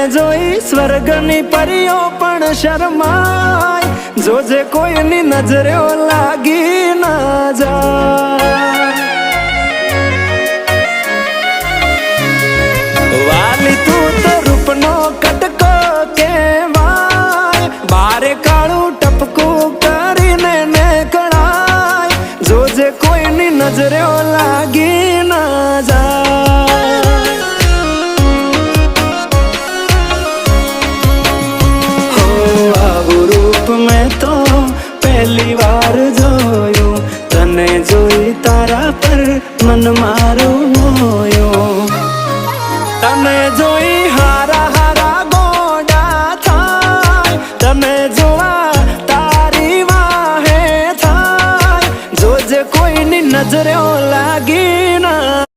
જોઈ સ્વર્ગની પરીઓ પણ શરમાય, જોજે કોઈની નજરે લાગી ના જાય. વાલી તું તો રૂપનો કટકો કહેવાય, બારે કાળું ટપકું કરીને નીકળાય, જોજે કોઈની નજરે લાગી ના જાય. હો આવું રૂપ મેં તો પહેલી વાર જોયું, તને જોઈ તારા પર મન મારું મોયું. તને જોઈ હારા હારા ગોડા થાય, તને જોવા તારી વાહે થાય, જોજે કોઈની નજરે